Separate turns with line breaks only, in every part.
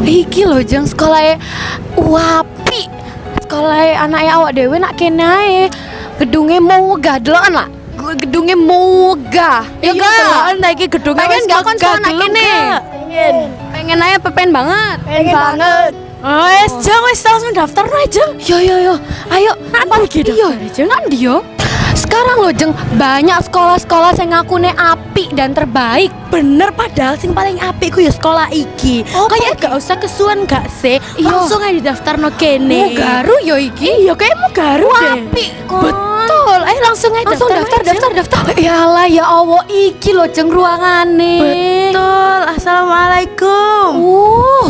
Iki lho jeng sekolah wapi. Sekolah anaknya awak dewe nak kene ae. Gedungnya megah deloken lah. Gedungnya megah. Ya
Iya,
gak?
deloken ta iki gedungnya
Pengen
wis
gak kon
megah
anak
gelem
kene?
gak?
Pengen aja pepen banget.
Pengen banget. Wes, Jeng wis langsung daftar aja.
Yo. Ayo.
Apa iki daftar Jeng?
Kan dia. Sekarang lo jeng banyak sekolah-sekolah yang ngakune apik dan terbaik.
Bener, padahal sing paling apik ku ya sekolah iki.
Oh,
Kayak gak usah kesuwen gak sih?
Iya.
Langsung aja didaftarno kene.
Garu yo iki.
Iya, kayakmu garu deh.
Apik kok.
Betul. Ayo langsung aja
Langsung daftar. Yalah ya Allah iki lo jeng ruangane.
Betul. Assalamualaikum.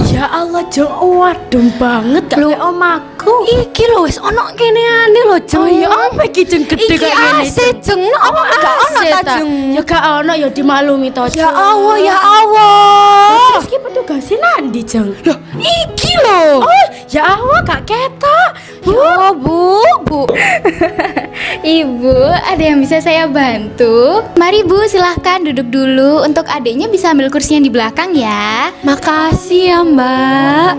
Ya Allah, Jeng, waduh banget gak
Lu-
kayak omaku.
Iki lo wis ono kene ane lo jeng.
Oh iya, apa iki Jeng gede
Iki
kayak gini?
AC jeng. Apa gak ono ta jeng?
Ya gak ono, ya dimaklumi to.
Ya Allah ya Allah.
Terus ki petugasnya nandi, Jeng?
Loh, iki lo.
Oh, ya Allah, gak ketok.
Ya Bu.
Ibu, ada yang bisa saya bantu? Mari Bu, silahkan duduk dulu. Untuk adiknya bisa ambil kursi yang di belakang ya.
Makasih ya Mbak.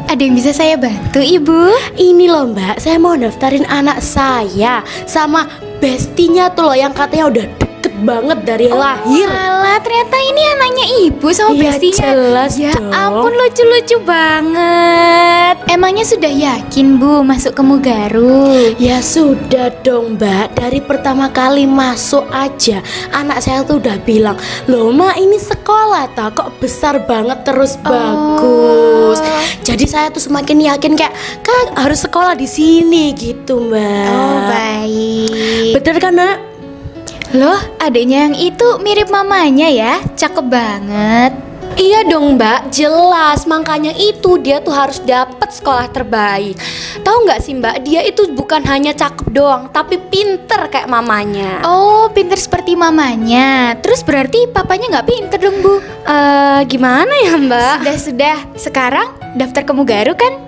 Ada yang bisa saya bantu Ibu?
Ini loh Mbak, saya mau daftarin anak saya sama bestinya tuh loh yang katanya udah deket banget dari lahir.
Alah, ternyata ini anaknya Ibu sama
Iya,
bestinya.
jelas
Ya
dong.
ampun, lucu-lucu banget. Emangnya sudah yakin Bu masuk ke Mugaru?
Ya sudah dong Mbak, dari pertama kali masuk aja anak saya tuh udah bilang, loh Ma ini sekolah tak kok besar banget terus bagus. Jadi saya tuh semakin yakin kayak kan harus sekolah di sini gitu Mbak.
Oh, baik.
Bener kan Nak?
Loh, adiknya yang itu mirip mamanya ya. Cakep banget.
Iya dong Mbak, jelas makanya itu dia tuh harus dapet sekolah terbaik. Tahu nggak sih Mbak, dia itu bukan hanya cakep doang, tapi pinter kayak mamanya.
Oh, pinter seperti mamanya. Terus berarti papanya nggak pinter dong Bu?
Gimana ya Mbak?
Sudah. Sekarang daftar ke Mugaru kan?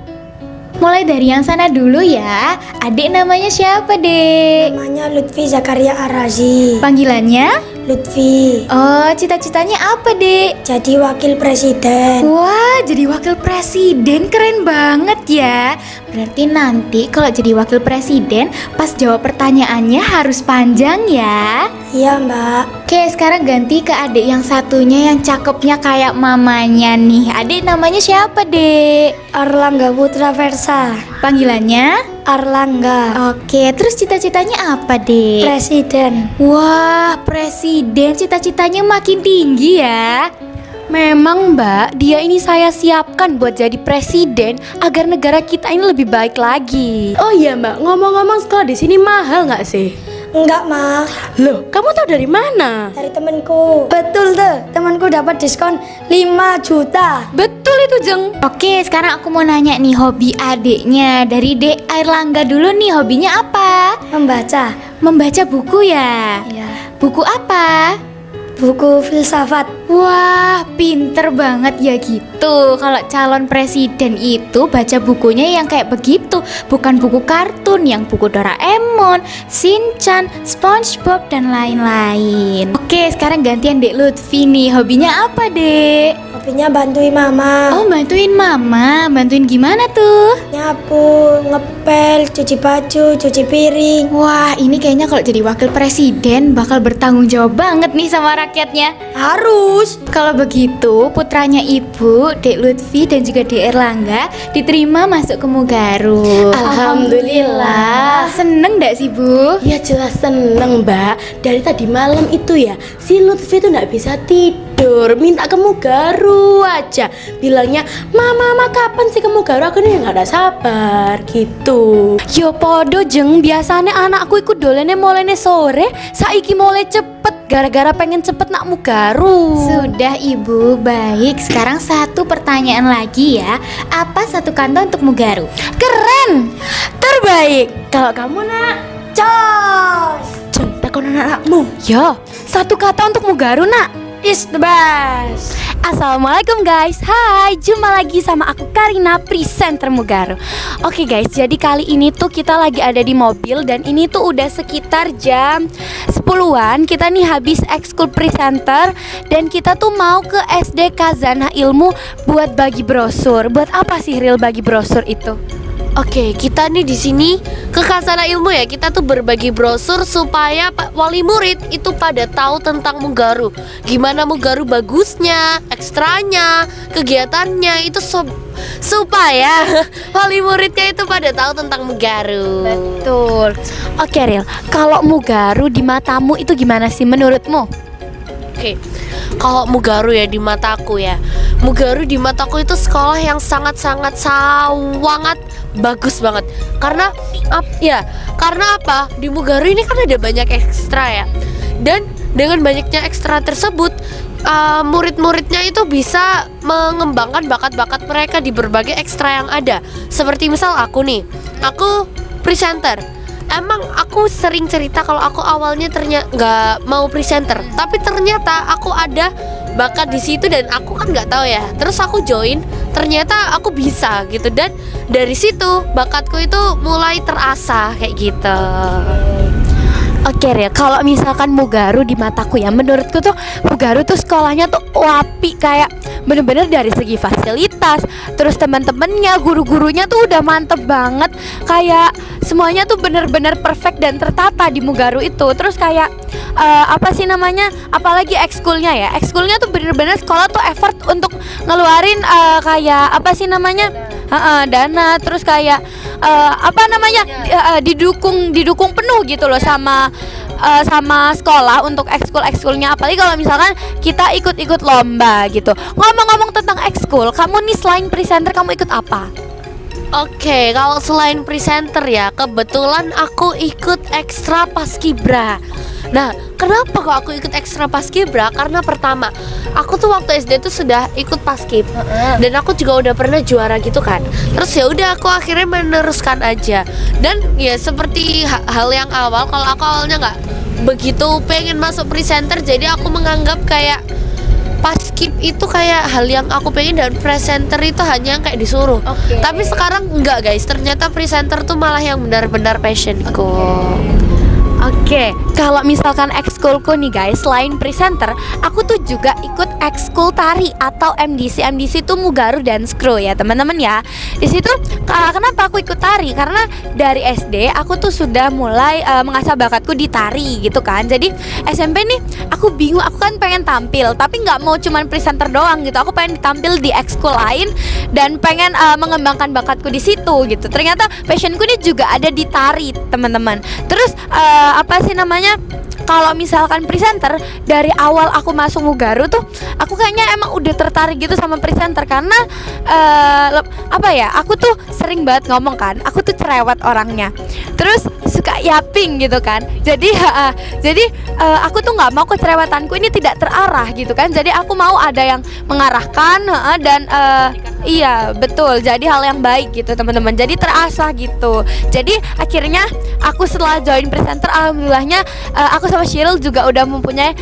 Mulai dari yang sana dulu ya. Adik namanya siapa, Dek?
Namanya Lutfi Zakaria Arazi.
Panggilannya?
Lutfi
Oh, cita-citanya apa, Dek?
jadi wakil presiden.
Wah, jadi wakil presiden, keren banget ya. Berarti nanti kalau jadi wakil presiden, pas jawab pertanyaannya harus panjang ya.
Iya Mbak.
Oke, sekarang ganti ke adik yang satunya yang cakepnya kayak mamanya nih. Adik namanya siapa, Dek?
Arlangga Putra Versa.
Panggilannya?
Arlangga.
Oke, terus cita-citanya apa, Dek?
Presiden.
Wah, presiden, cita-citanya makin tinggi ya.
Memang Mbak, dia ini saya siapkan buat jadi presiden agar negara kita ini lebih baik lagi.
Oh iya Mbak, ngomong-ngomong sekolah di sini mahal nggak sih?
Enggak Ma,
Loh, kamu tahu dari mana?
dari temenku. Betul tuh, temanku dapat diskon 5 juta.
Betul itu Jeng.
Oke, sekarang aku mau nanya nih hobi adiknya. Dari Dek Airlangga dulu nih, hobinya apa?
Membaca.
Membaca buku ya?
Iya.
Buku apa?
Buku filsafat.
Wah, pinter banget ya gitu. Kalau calon presiden itu baca bukunya yang kayak begitu, bukan buku kartun yang buku Doraemon, Shinchan, SpongeBob dan lain-lain. Oke, sekarang gantian Dek Lutfi nih. Hobinya apa, Dek?
Hobinya bantuin mama.
Oh, bantuin mama. Bantuin gimana tuh?
Nyapu, ngepel, cuci baju, cuci piring.
Wah, ini kayaknya kalau jadi wakil presiden bakal bertanggung jawab banget nih sama rakyatnya.
Harus.
Kalau begitu, putranya Ibu, Dek Lutfi dan juga Dek Erlangga diterima masuk ke Mugaru.
Alhamdulillah.
Seneng gak sih, Bu?
Ya jelas seneng Mbak. Dari tadi malam itu ya si Lutfi tuh nggak bisa tidur, minta ke Mugaru aja. Bilangnya, Mama kapan sih ke Mugaru? Aku nih nggak ada sabar gitu.
Yo podo Jeng, biasanya anakku ikut dolene mulainya sore, saiki mulai cepet gara-gara pengen cepet nak Mugaru.
Sudah, Ibu. Baik, sekarang satu pertanyaan lagi ya. Apa satu kata untuk Mugaru?
Keren, terbaik.
Kalau kamu Nak,
Jos.
Jeng, takon anak-anakmu.
Yo, satu kata untuk Mugaru nak.
Is the best.
Assalamualaikum guys, hai, jumpa lagi sama aku Karina, presenter Mugaru. Oke guys, jadi kali ini tuh kita lagi ada di mobil. Dan ini tuh udah sekitar jam 10-an. Kita nih habis ekskul presenter. Dan kita tuh mau ke SD Khazanah Ilmu buat bagi brosur. Buat apa sih real bagi brosur itu?
Oke, kita nih di sini ke Khazanah Ilmu ya. Kita tuh berbagi brosur supaya Pak wali murid itu pada tahu tentang Mugaru. Gimana Mugaru bagusnya, ekstranya, kegiatannya itu supaya wali muridnya itu pada tahu tentang Mugaru.
Betul. Oke Ril, kalau Mugaru di matamu itu gimana sih menurutmu?
Oke, kalau Mugaru ya di mataku ya, Mugaru di mataku itu sekolah yang sangat-sangat bagus banget. Karena apa? Di Mugaru ini kan ada banyak ekstra ya. Dan dengan banyaknya ekstra tersebut, murid-muridnya itu bisa mengembangkan bakat-bakat mereka di berbagai ekstra yang ada. Seperti misal aku nih, aku presenter. Emang aku sering cerita kalau aku awalnya ternyata nggak mau presenter, tapi ternyata aku ada bakat di situ dan aku kan nggak tahu ya. Terus aku join, ternyata aku bisa gitu, dan dari situ bakatku itu mulai terasah kayak gitu.
Oke Ril, kalau misalkan Mugaru di mataku ya, menurutku tuh Mugaru tuh sekolahnya tuh wapi, kayak bener-bener dari segi fasilitas, terus teman-temannya, guru-gurunya tuh udah mantep banget, kayak semuanya tuh bener-bener perfect dan tertata di Mugaru itu. Terus kayak apalagi ekskulnya ya, ekskulnya tuh bener-bener sekolah tuh effort untuk ngeluarin dana, terus kayak didukung penuh gitu loh sama sekolah untuk ekskulnya. Apalagi kalau misalkan kita ikut lomba gitu. Ngomong-ngomong tentang ekskul, kamu nih selain presenter kamu ikut apa?
Oke, kalau selain presenter ya, kebetulan aku ikut ekstra paskibra. Nah, kenapa kok aku ikut ekstra paskibra? Karena pertama, aku tuh waktu SD tuh sudah ikut paskib, dan aku juga udah pernah juara gitu kan. Terus ya udah, aku akhirnya meneruskan aja. Dan ya seperti hal yang awal, kalau aku awalnya nggak begitu pengen masuk presenter, jadi aku menganggap kayak paskib itu kayak hal yang aku pengen dan presenter itu hanya kayak disuruh. Tapi sekarang enggak guys, ternyata presenter tuh malah yang benar-benar passionku.
Oke, kalau misalkan ekskulku nih guys, selain presenter, aku tuh juga ikut ekskul tari atau MDC. MDC itu Mugaru Dance Crew ya teman-teman ya. Di situ kenapa aku ikut tari? Karena dari SD aku tuh sudah mulai mengasah bakatku di tari gitu kan. Jadi SMP nih aku bingung, aku kan pengen tampil, tapi nggak mau cuman presenter doang gitu. Aku pengen tampil di ekskul lain dan pengen mengembangkan bakatku di situ gitu. Ternyata passionku nih juga ada di tari teman-teman. Terus kalau misalkan presenter, dari awal aku masuk Mugaru tuh aku kayaknya emang udah tertarik gitu sama presenter. Karena aku tuh sering banget ngomong kan, aku tuh cerewet orangnya, terus suka yaping gitu kan. Jadi aku tuh nggak mau kecerewetanku ini tidak terarah gitu kan. Jadi aku mau ada yang mengarahkan dan iya betul, jadi hal yang baik gitu teman-teman. Jadi terasah gitu. Jadi akhirnya aku setelah join presenter, alhamdulillahnya aku sama Cheryl juga udah mempunyai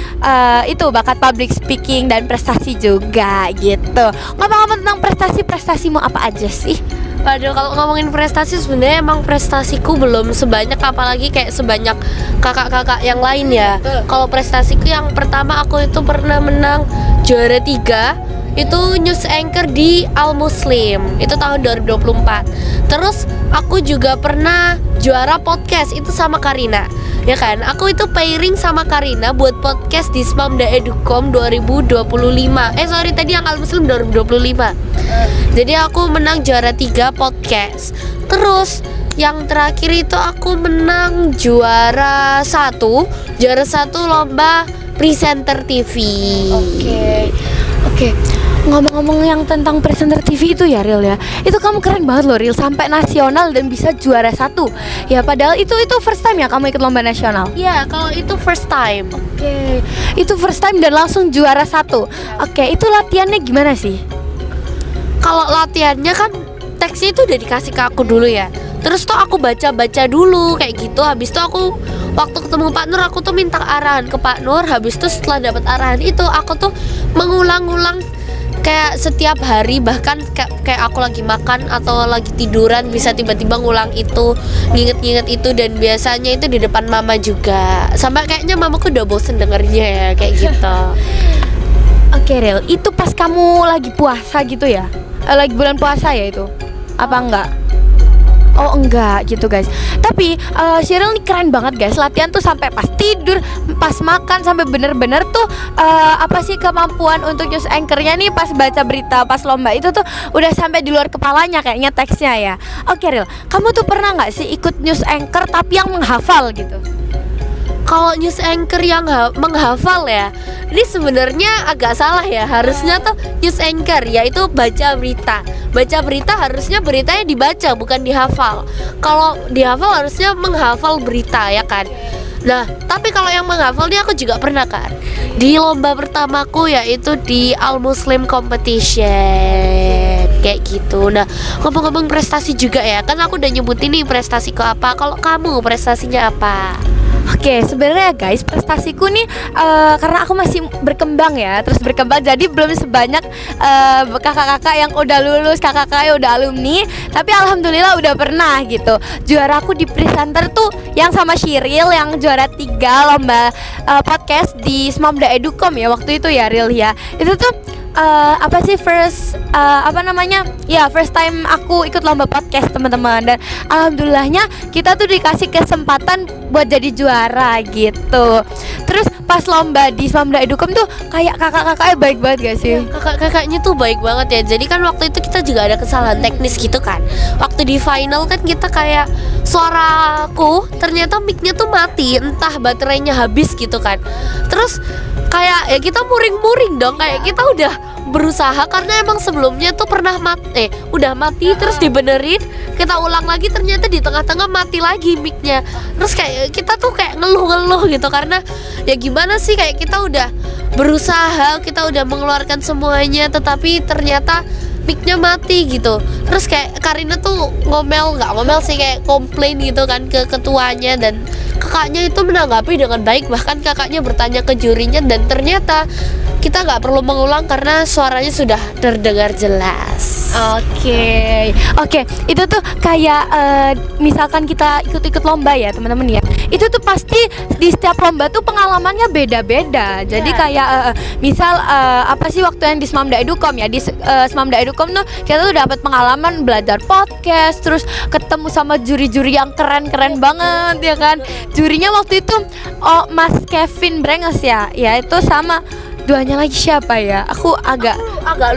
itu bakat public speaking dan prestasi juga gitu. Ngomong-ngomong tentang prestasimu apa aja sih?
Waduh, kalau ngomongin prestasi sebenarnya emang prestasiku belum sebanyak, apalagi kayak sebanyak kakak-kakak yang lain ya. Kalau prestasiku yang pertama, aku itu pernah menang juara 3 itu news anchor di Al Muslim, itu tahun 2024. Terus aku juga pernah juara podcast itu sama Karina, ya kan? Aku itu pairing sama Karina buat podcast di Spamda Educom 2025. Tadi yang Al Muslim 2025. Jadi aku menang juara 3 podcast. Terus yang terakhir itu aku menang juara 1 lomba presenter TV. Oke.
Ngomong-ngomong yang tentang presenter TV itu ya Ril ya, itu kamu keren banget loh Ril, sampai nasional dan bisa juara 1. Ya padahal itu first time ya kamu ikut lomba nasional.
Iya, kalau itu first time.
Oke. Itu first time dan langsung juara 1. Oke, itu latihannya gimana sih?
Kalau latihannya kan teksnya itu udah dikasih ke aku dulu ya. Terus tuh aku baca-baca dulu kayak gitu. Habis itu aku waktu ketemu Pak Nur, aku tuh minta arahan ke Pak Nur. Habis itu setelah dapat arahan itu, aku tuh mengulang-ulang kayak setiap hari, bahkan kayak aku lagi makan atau lagi tiduran bisa tiba-tiba ngulang itu, nginget-nginget itu, dan biasanya itu di depan mama juga. Sampai kayaknya mamaku udah bosen dengernya ya kayak gitu.
Oke Ril, itu pas kamu lagi puasa gitu ya? Lagi bulan puasa ya itu? Apa enggak? Oh enggak gitu guys. Tapi Sheryl nih keren banget guys. Latihan tuh sampai pas tidur, pas makan, sampai bener-bener tuh apa sih kemampuan untuk news anchornya nih pas baca berita pas lomba itu tuh udah sampai di luar kepalanya kayaknya teksnya ya. Oke Ril, kamu tuh pernah nggak sih ikut news anchor tapi yang menghafal gitu?
Kalau news anchor yang menghafal ya, ini sebenarnya agak salah ya. Harusnya tuh news anchor yaitu baca berita. Baca berita harusnya beritanya dibaca bukan dihafal. Kalau dihafal harusnya menghafal berita ya kan. Nah, tapi kalau yang menghafal ini aku juga pernah kan. Di lomba pertamaku yaitu di Al Muslim Competition kayak gitu. Nah, ngomong-ngomong prestasi juga ya, kan aku udah nyebutin nih prestasiku apa. Kalau kamu prestasinya apa?
Oke, sebenarnya guys, prestasiku nih karena aku masih berkembang ya, terus berkembang jadi belum sebanyak kakak-kakak yang udah lulus, kakak-kakak yang udah alumni. Tapi alhamdulillah udah pernah gitu. Juara aku di presenter tuh yang sama Sheryl yang juara 3 lomba podcast di Smamda Educom ya waktu itu ya Ril ya. Itu tuh apa sih first time aku ikut lomba podcast teman-teman, dan alhamdulillahnya kita tuh dikasih kesempatan buat jadi juara gitu. Terus pas lomba di Smamda Educom tuh kayak kakak-kakaknya baik banget gak sih?
Kakak-kakaknya tuh baik banget ya. Jadi kan waktu itu kita juga ada kesalahan teknis gitu kan. Waktu di final kan kita kayak suaraku ternyata mic-nya tuh mati, entah baterainya habis gitu kan. Terus kayak ya kita muring-muring dong, kayak kita udah berusaha karena emang sebelumnya tuh pernah udah mati terus dibenerin, kita ulang lagi ternyata di tengah-tengah mati lagi mic-nya. Terus kayak kita tuh kayak ngeluh-ngeluh gitu karena ya gimana sih, kayak kita udah berusaha, kita udah mengeluarkan semuanya tetapi ternyata mic-nya mati gitu. Terus kayak Karina tuh nggak ngomel sih, kayak komplain gitu kan ke ketuanya, dan kakaknya itu menanggapi dengan baik. Bahkan kakaknya bertanya ke jurinya dan ternyata kita nggak perlu mengulang karena suaranya sudah terdengar jelas.
Oke, itu tuh kayak misalkan kita ikut-ikut lomba ya teman-teman ya. Itu tuh pasti di setiap lomba tuh pengalamannya beda-beda. Jadi kayak misal apa sih waktu yang di Smamda Educom ya, di Smamda Educom tuh kita tuh dapat pengalaman belajar podcast, terus ketemu sama juri-juri yang keren-keren banget ya kan. Jurinya waktu itu Mas Kevin Brenges ya itu sama duanya lagi siapa ya? Aku agak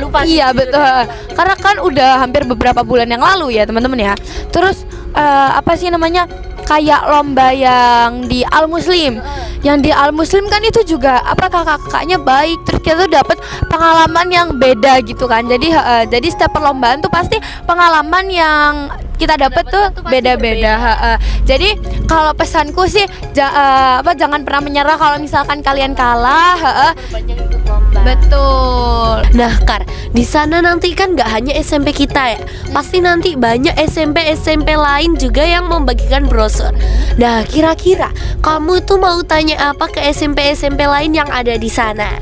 lupa sih. Iya betul. Karena kan udah hampir beberapa bulan yang lalu ya teman-teman ya. Terus apa sih namanya? Kayak lomba yang di Al Muslim. Yang di Al Muslim kan itu juga apa kakak-kakaknya baik. Terus kita tuh dapat pengalaman yang beda gitu kan. Jadi setiap perlombaan tuh pasti pengalaman yang kita dapat tuh beda-beda. Jadi kalau pesanku sih jangan pernah menyerah kalau misalkan kalian kalah. Betul.
Nah Kar, di sana nanti kan nggak hanya SMP kita ya, pasti nanti banyak SMP lain juga yang membagikan brosur. Nah kira-kira kamu tuh mau tanya apa ke SMP lain yang ada di sana?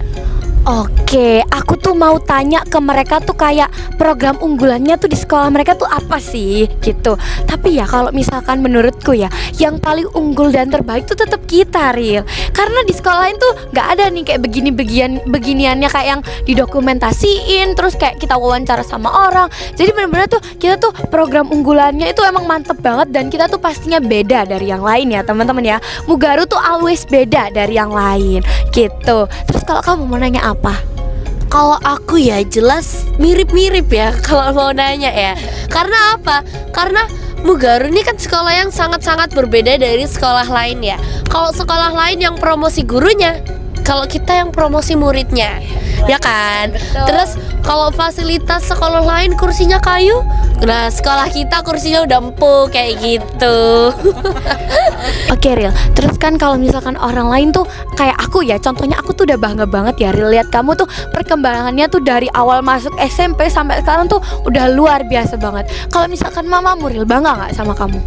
Oke, aku tuh mau tanya ke mereka tuh kayak program unggulannya tuh di sekolah mereka tuh apa sih gitu. Tapi ya kalau misalkan menurutku ya, yang paling unggul dan terbaik tuh tetap kita Ril. Karena di sekolah lain tuh nggak ada nih kayak beginiannya kayak yang didokumentasiin, terus kayak kita wawancara sama orang. Jadi benar-benar tuh kita tuh program unggulannya itu emang mantep banget, dan kita tuh pastinya beda dari yang lain ya teman-teman ya. Mugaru tuh always beda dari yang lain gitu. Terus kalau kamu mau nanya apa?
Kalau aku ya jelas mirip-mirip ya kalau mau nanya ya. Karena apa? Karena Mugaru ini kan sekolah yang sangat-sangat berbeda dari sekolah lain ya. Kalau sekolah lain yang promosi gurunya, kalau kita yang promosi muridnya, ya kan?
Betul.
Terus kalau fasilitas sekolah lain kursinya kayu, nah sekolah kita kursinya udah empuk kayak gitu.
Oke Ril, terus kan kalau misalkan orang lain tuh kayak aku ya, contohnya aku tuh udah bangga banget ya Ril, lihat kamu tuh perkembangannya tuh dari awal masuk SMP sampai sekarang tuh udah luar biasa banget. Kalau misalkan mamamu Ril, bangga nggak sama kamu?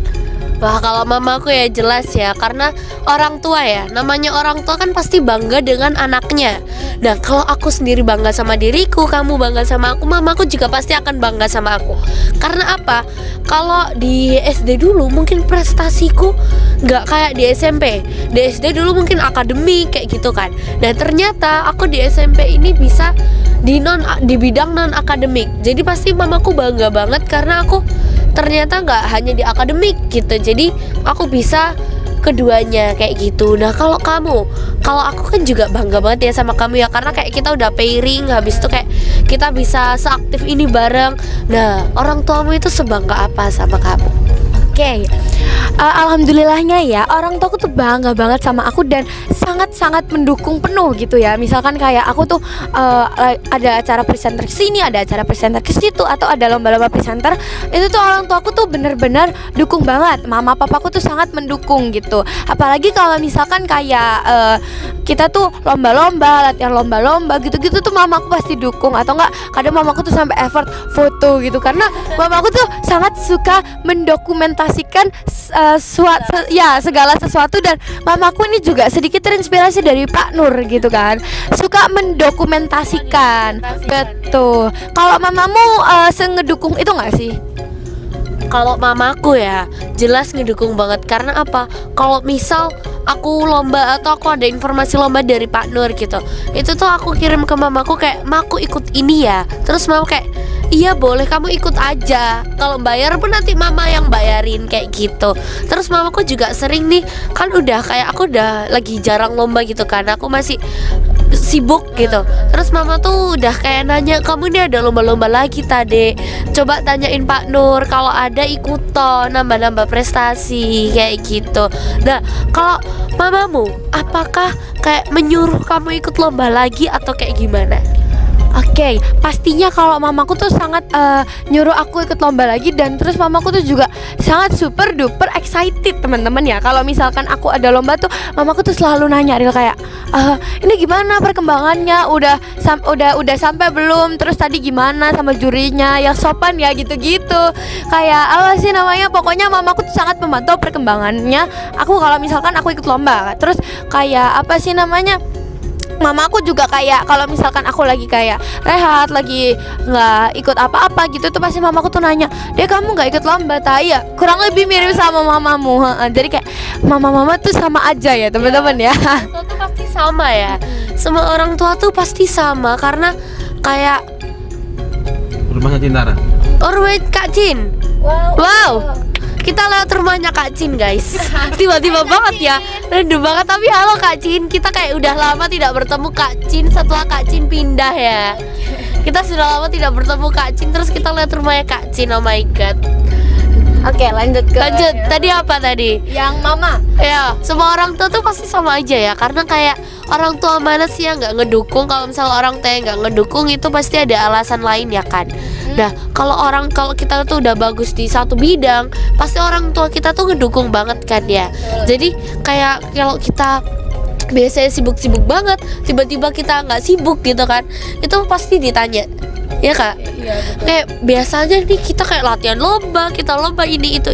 Wah, kalau mamaku ya jelas ya, karena orang tua ya, namanya orang tua kan pasti bangga dengan anaknya. Nah, kalau aku sendiri bangga sama diriku, kamu bangga sama aku, mamaku juga pasti akan bangga sama aku. Karena apa? Kalau di SD dulu mungkin prestasiku nggak kayak di SMP. Di SD dulu mungkin akademik kayak gitu kan. Nah, ternyata aku di SMP ini bisa di bidang non akademik. Jadi pasti mamaku bangga banget karena aku ternyata nggak hanya di akademik gitu, jadi aku bisa keduanya kayak gitu. Nah, kalau kamu, kalau aku kan juga bangga banget ya sama kamu ya, karena kayak kita udah pairing, habis itu kayak kita bisa seaktif ini bareng. Nah, orang tuamu itu sebangga apa sama kamu?
Oke, alhamdulillahnya ya orang tuaku tuh bangga banget sama aku dan sangat-sangat mendukung penuh gitu ya. Misalkan kayak aku tuh ada acara presenter kesini, ada acara presenter ke situ, atau ada lomba-lomba presenter, itu tuh orang tuaku tuh bener-bener dukung banget. Mama papaku tuh sangat mendukung gitu. Apalagi kalau misalkan kayak kita tuh lomba-lomba, latihan lomba-lomba gitu-gitu tuh mamaku pasti dukung. Atau enggak, kadang mamaku tuh sampai effort foto gitu, karena mamaku tuh sangat suka mendokumentasikan segala sesuatu. Dan mamaku ini juga sedikit terinspirasi dari Pak Nur gitu kan, suka mendokumentasikan. Betul. Kalau mamamu ngedukung itu nggak sih?
Kalau mamaku ya jelas ngedukung banget. Karena apa? Kalau misal aku lomba atau aku ada informasi lomba dari Pak Nur gitu, itu tuh aku kirim ke mamaku kayak, "Ma, aku ikut ini ya." Terus mama kayak, "Iya boleh, kamu ikut aja. Kalau bayar pun nanti mama yang bayarin," kayak gitu. Terus mamaku juga sering nih, kan udah kayak aku udah lagi jarang lomba gitu kan, aku masih sibuk gitu. Terus mama tuh udah kayak nanya, "Kamu ini ada lomba-lomba lagi tadi, coba tanyain Pak Nur, kalau ada ikut toh, nambah-nambah prestasi," kayak gitu. Nah, kalau mamamu apakah kayak menyuruh kamu ikut lomba lagi atau kayak gimana?
Oke, pastinya kalau mamaku tuh sangat nyuruh aku ikut lomba lagi. Dan terus mamaku tuh juga sangat super duper excited teman-teman ya. Kalau misalkan aku ada lomba tuh, mamaku tuh selalu nanya Ril kayak, "Ini gimana perkembangannya? Udah sampai belum? Terus tadi gimana sama jurinya? Yang sopan ya," gitu-gitu. Kayak apa sih namanya? Pokoknya mamaku tuh sangat memantau perkembangannya aku kalau misalkan aku ikut lomba. Terus kayak apa sih namanya? Mama aku juga kayak kalau misalkan aku lagi kayak rehat, lagi nggak ikut apa-apa gitu tuh pasti mamaku tuh nanya, "Dek, kamu nggak ikut lomba?" Ya kurang lebih mirip sama mamamu. Jadi kayak mama-mama tuh sama aja ya teman-teman ya.
Itu tuh pasti sama ya. Semua orang tua tuh pasti sama karena kayak
Rumahnya Cintara.
Kak Cin. Wow. Kita lewat rumahnya Kak Cin guys. Tiba-tiba banget ya, random banget. Tapi halo Kak Cin, kita kayak udah lama tidak bertemu Kak Cin setelah Kak Cin pindah ya. Kita sudah lama tidak bertemu Kak Cin, terus kita lihat rumahnya Kak Cin. Oh my god.
Oke, lanjut.
Tadi apa tadi?
Yang mama.
Ya, semua orang tua tuh pasti sama aja ya. Karena kayak orang tua mana sih yang nggak ngedukung? Kalau misalnya orang tua yang nggak ngedukung itu pasti ada alasan lain ya kan. Nah, kalau kita tuh udah bagus di satu bidang, pasti orang tua kita tuh ngedukung banget kan ya. Jadi kayak kalau kita biasanya sibuk-sibuk banget, tiba-tiba kita nggak sibuk gitu kan, itu pasti ditanya, ya Kak. Kayak biasanya nih kita kayak latihan lomba, kita lomba ini itu,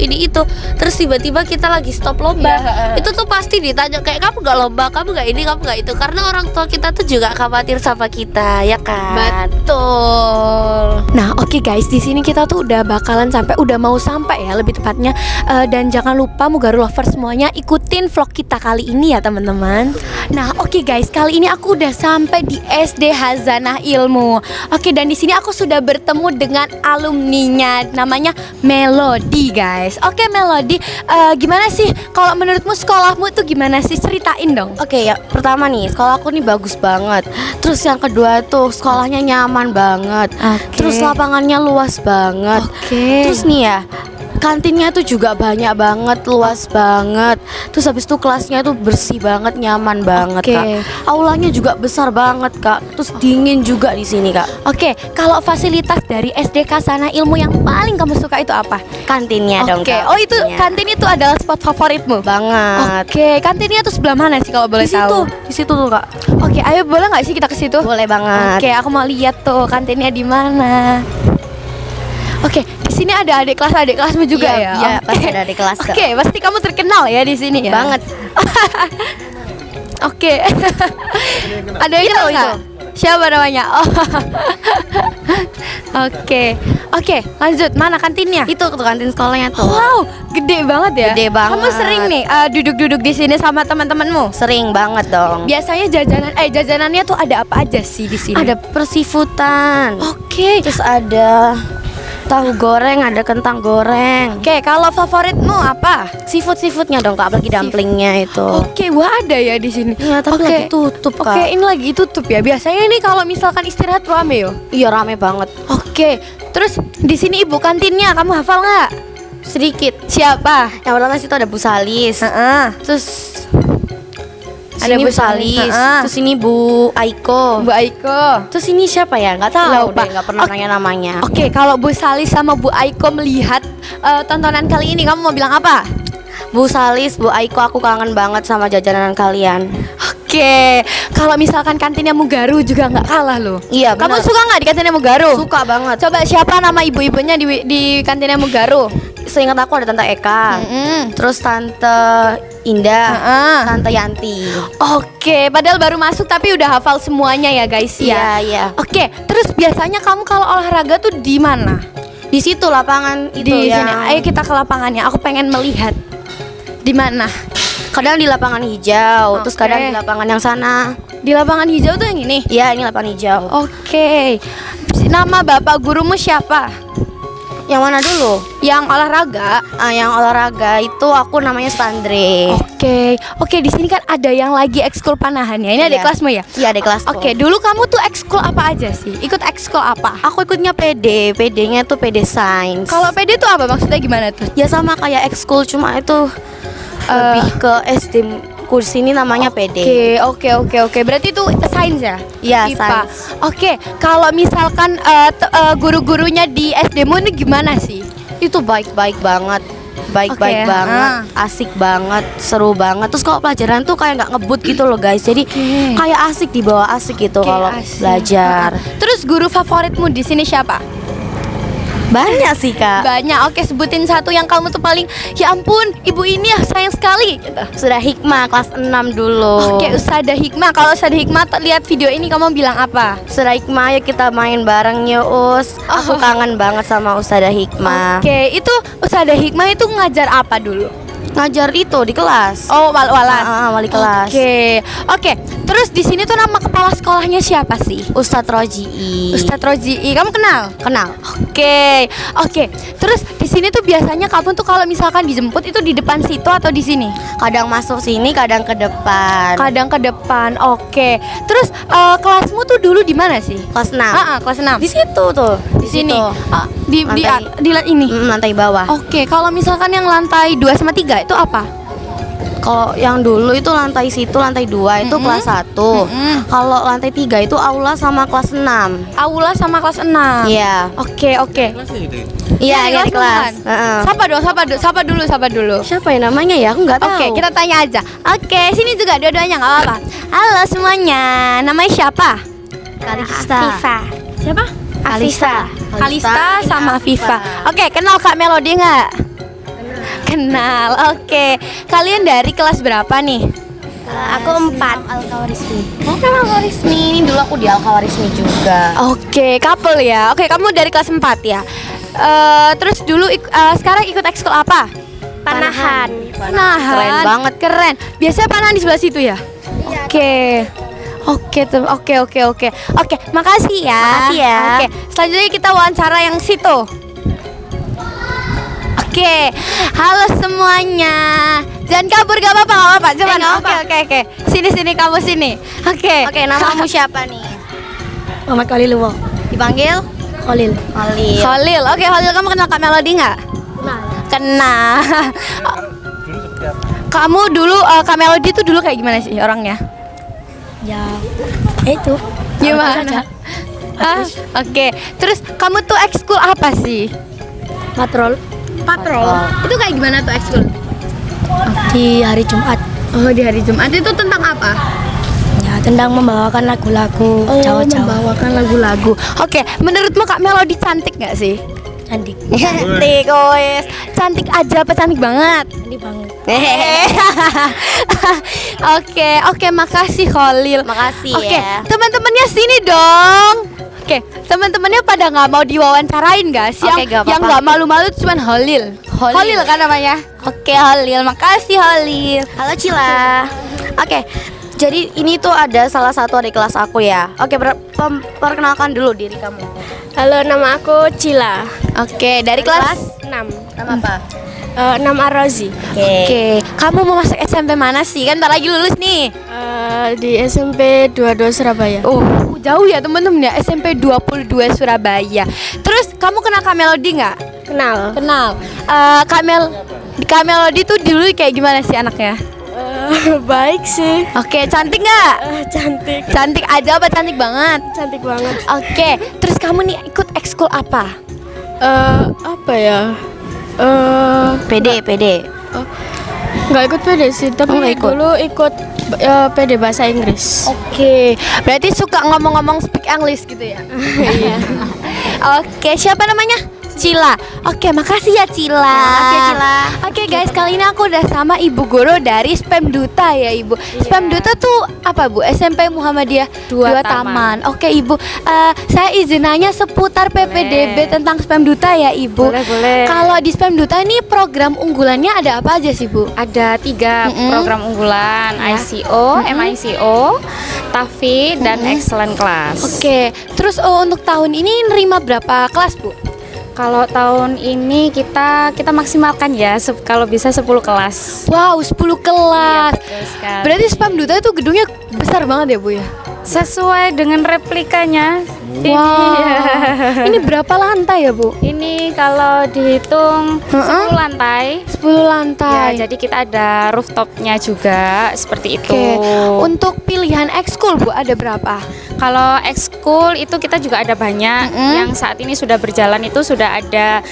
terus tiba-tiba kita lagi stop lomba. Itu tuh pasti ditanya kayak, "Kamu nggak lomba, kamu nggak ini, kamu nggak itu," karena orang tua kita tuh juga khawatir sama kita, ya kan?
Betul. Nah, oke guys, di sini kita tuh udah mau sampai ya lebih tepatnya. Dan jangan lupa Mugaru Lovers semuanya ikutin vlog kita kali ini ya teman-teman. Nah, oke guys, kali ini aku udah sampai di SD Hazanah Ilmu. Oke, dan di sini aku sudah bertemu dengan alumninya, namanya Melody guys. Oke Melody, gimana sih kalau menurutmu sekolahmu tuh gimana sih? Ceritain dong.
Oke ya, pertama nih sekolahku nih bagus banget. Terus yang kedua tuh sekolahnya nyaman banget. Terus lapangannya luas banget. Terus nih ya, kantinnya tuh juga banyak banget, luas banget. Terus habis itu kelasnya tuh bersih banget, nyaman banget Kak. Aulanya juga besar banget Kak. Terus dingin juga di sini Kak.
Oke, kalau fasilitas dari SD Hazanah Ilmu yang paling kamu suka itu apa?
Kantinnya dong Kak.
Oh itu kantin itu adalah spot favoritmu
banget.
Oke, kantinnya tuh sebelah mana sih kalau boleh tahu?
Di situ tuh Kak.
Oke, ayo boleh nggak sih kita ke situ?
Boleh banget.
Oke, aku mau lihat tuh kantinnya di mana. Oke, di sini ada adik kelasmu juga
Iya,
ya?
iya,
Oke.
pasti ada adik kelas, Kak.
Oke, pasti kamu terkenal ya di sini ya?
Banget.
Oke. Ada yang tahu nggak? Siapa namanya? Oh. Oke. Oke, lanjut. Mana kantinnya?
Itu tuh kantin sekolahnya tuh.
Wow, gede banget ya.
Gede banget.
Kamu sering nih duduk-duduk di sini sama teman-temanmu?
Sering banget dong.
Biasanya jajanannya tuh ada apa aja sih di sini?
Ada persifutan.
Oke.
Terus ada tahu goreng, ada kentang goreng.
Oke, kalau favoritmu apa?
Seafoodnya dong, Kak, apalagi dumplingnya itu.
Oke, wah ada ya di sini.
Iya, tapi
Oke.
lagi tutup, Kak.
Oke, ini lagi tutup ya. Biasanya ini kalau misalkan istirahat rame yo.
Iya, rame banget.
Oke, terus di sini ibu kantinnya kamu hafal nggak?
Sedikit.
Siapa?
Yang pertama situ ada Bu Salis. Terus
Ada
sini
Bu
Bu Salis.
Heeh.
Terus ini Bu Aiko.
Bu Aiko.
Terus ini siapa ya? Nggak tahu
Lupa.
deh, nggak pernah
Oke.
nanya namanya.
Oke, kalau Bu Salis sama Bu Aiko melihat tontonan kali ini, kamu mau bilang apa?
Bu Salis, Bu Aiko, aku kangen banget sama jajanan kalian.
Oke, kalau misalkan kantinnya Mugaru juga nggak kalah loh.
Iya,
Kamu
benar.
suka nggak di kantinnya Mugaru?
Suka banget.
Coba siapa nama ibu-ibunya di kantinnya Mugaru?
Seingat aku ada Tante Eka. Terus Tante Indah,
Heeh.
Tante Yanti.
Oke, padahal baru masuk tapi udah hafal semuanya ya guys ya.
Iya, iya.
Oke, terus biasanya kamu kalau olahraga tuh di mana?
Di situ lapangan itu
Di
ya.
sini. Ayo kita ke lapangannya. Aku pengen melihat. Di mana?
Kadang di lapangan hijau, terus
Oke.
kadang di lapangan yang sana.
Di lapangan hijau tuh yang ini.
Iya, ini lapangan hijau.
Oke. Nama bapak gurumu siapa?
Yang mana dulu?
Yang olahraga.
Yang olahraga itu aku namanya Spandre.
Oke. Oke, di sini kan ada yang lagi ekskul panahan ya. Ini ada
Iya.
kelasmu ya?
Iya, ada kelasku.
Oke, dulu kamu tuh ekskul apa aja sih? Ikut ekskul apa?
Aku ikutnya PD, PD-nya tuh PD Sains.
Kalau PD tuh apa maksudnya gimana tuh?
ya sama kayak ekskul, cuma itu lebih ke SD. Kursi ini namanya PD.
Oke. Berarti itu sains ya?
Iya,
IPA.
sains.
Oke, kalau misalkan guru-gurunya di SD-mu ini gimana sih?
Itu baik-baik banget. Baik-baik
Oke,
banget, asik banget, seru banget. Terus kalau pelajaran tuh kayak nggak ngebut gitu loh guys. Jadi kayak asik, dibawa asik gitu
Oke,
kalau
asik.
belajar.
Terus guru favoritmu di sini siapa?
Banyak sih, Kak.
Banyak. Oke, sebutin satu yang kamu tuh paling, ya ampun, ibu ini ya sayang sekali gitu.
Sudah Hikmah kelas 6 dulu.
Oke, Ustazah Hikmah. Kalau Ustazah Hikmah lihat video ini kamu bilang apa?
Sudah Hikmah, yuk kita main bareng yuk, Us. Aku kangen banget sama Ustazah Hikmah.
Oke, itu Ustazah Hikmah itu ngajar apa dulu?
Ngajar itu di kelas.
Oh, walas.
Wali kelas.
Oke. Terus di sini tuh nama kepala sekolahnya siapa sih?
Ustadz Roji'i.
Ustadz Roji'i. Kamu kenal?
Kenal.
Oke. Terus di sini tuh biasanya kamu tuh kalau misalkan dijemput itu di depan situ atau di sini?
Kadang masuk sini, kadang ke depan.
Kadang ke depan. Oke. Terus kelasmu tuh dulu di mana sih?
Kelas 6.
Kelas 6.
Di situ tuh.
Di sini.
situ.
Di ini.
Lantai bawah.
Oke, kalau misalkan yang lantai 2 sama 3 itu apa?
Kalau yang dulu itu lantai situ, lantai 2 itu kelas 1. Kalau lantai 3 itu aula sama kelas 6.
Aula sama kelas 6.
Iya.
Oke.
Kelasnya gitu ya?
Iya,
di
iya di kelas.
kan? Sapa dulu.
Siapa ya namanya ya? Aku nggak tahu.
Oke, kita tanya aja. Oke, sini juga dua-duanya nggak apa-apa. Halo semuanya, namanya siapa?
Kalista.
Viva. Siapa?
Kalista.
Kalista sama Viva. Oke, kenal Kak Melody nggak? Kenal. Oke, kalian dari kelas berapa nih?
Aku 4. Al-Kawarismi. Oh, kan Al-Kawarismi. Ini dulu aku di Al-Kawarismi juga.
Oke, couple ya. Oke, kamu dari kelas 4 ya. Terus dulu sekarang ikut ekskul apa?
Panahan.
Panahan.
Keren banget.
Keren. Biasanya panahan di sebelah situ ya? Oke. Oke, makasih ya.
Makasih ya.
Oke, selanjutnya kita wawancara yang situ. Oke, halo semuanya. Jangan kabur, gak apa-apa, Coba.
nggak apa-apa.
Oke. Sini kamu sini. Oke.
Oke, namamu siapa nih?
Muhammad Khalil Luwo.
Dipanggil
Khalil.
Khalil.
Oke, Khalil, kamu kenal Kak Melody nggak? Kenal. Kamu dulu Kak Melody itu dulu kayak gimana sih orangnya?
Ya, itu.
Gimana? Oke. Terus kamu tuh ekskul apa sih?
Patrol
Itu kayak gimana tuh ekskul?
di hari Jumat.
Oh, di hari Jumat itu tentang apa?
Ya, tentang membawakan lagu-lagu Jawa-Jawa.
Membawakan lagu-lagu. Oke, menurutmu Kak Melody cantik nggak sih?
Cantik.
Cantik, wes. Cantik aja apa cantik banget?
Cantik banget.
Oke, makasih Khalil.
Makasih
Oke,
ya.
teman-temannya sini dong. Oke, teman-temannya pada nggak mau diwawancarain gak sih?
Oke,
yang
nggak apa-apa.
nggak malu-malu cuman Khalil. Khalil kan namanya. Oke, Khalil. Makasih Khalil.
Halo Cila. Oke. Jadi ini tuh ada salah satu adik kelas aku ya. Oke, perkenalkan dulu diri kamu.
Halo, nama aku Cila.
Oke, dari kelas
6.
Nama apa?
Nama Rozi.
Oke, kamu mau masuk SMP mana sih? Kan ntar lagi lulus nih.
Di SMP 22 Surabaya.
Jauh ya temen-temen ya, SMP 22 Surabaya. Terus kamu kenal Kak Melody nggak?
Kenal.
Kenal. Kak Melody tuh dulu kayak gimana sih anaknya?
Baik sih.
Oke, cantik nggak?
Cantik.
Cantik aja apa cantik banget?
Cantik banget.
Oke, terus kamu nih ikut ekskul apa?
Apa ya?
PD.
Nggak ikut PD sih, tapi
nggak ikut?
dulu ikut PD bahasa Inggris.
Oke, berarti suka ngomong-ngomong speak English gitu ya?
Iya.
Oke, siapa namanya? Cila. Oke, makasih ya Cila.
Makasih ya, Cila.
Oke guys, kali ini aku udah sama Ibu Guru dari Spem Duta ya Ibu. Spem Duta tuh apa Bu? SMP Muhammadiyah Dua Taman. Oke Ibu, saya izin nanya seputar PPDB tentang Spem Duta ya Ibu.
Boleh.
Kalau di Spem Duta ini program unggulannya ada apa aja sih Bu?
Ada 3 program unggulan, ICO, MICO, TAFI, dan Excellent Class.
Oke, terus untuk tahun ini nerima berapa kelas Bu?
Kalau tahun ini kita maksimalkan ya, kalau bisa 10 kelas.
Wow, 10 kelas.
Betul sekali.
Berarti Spam Duta itu gedungnya besar banget ya Bu ya?
Sesuai dengan replikanya.
Wow. Ini berapa lantai ya Bu?
Ini kalau dihitung 10 lantai.
10 lantai.
Ya, jadi kita ada rooftopnya juga seperti itu.
Oke. Untuk pilihan ekskul Bu ada berapa?
Kalau ekskul itu kita juga ada banyak. Yang saat ini sudah berjalan itu sudah ada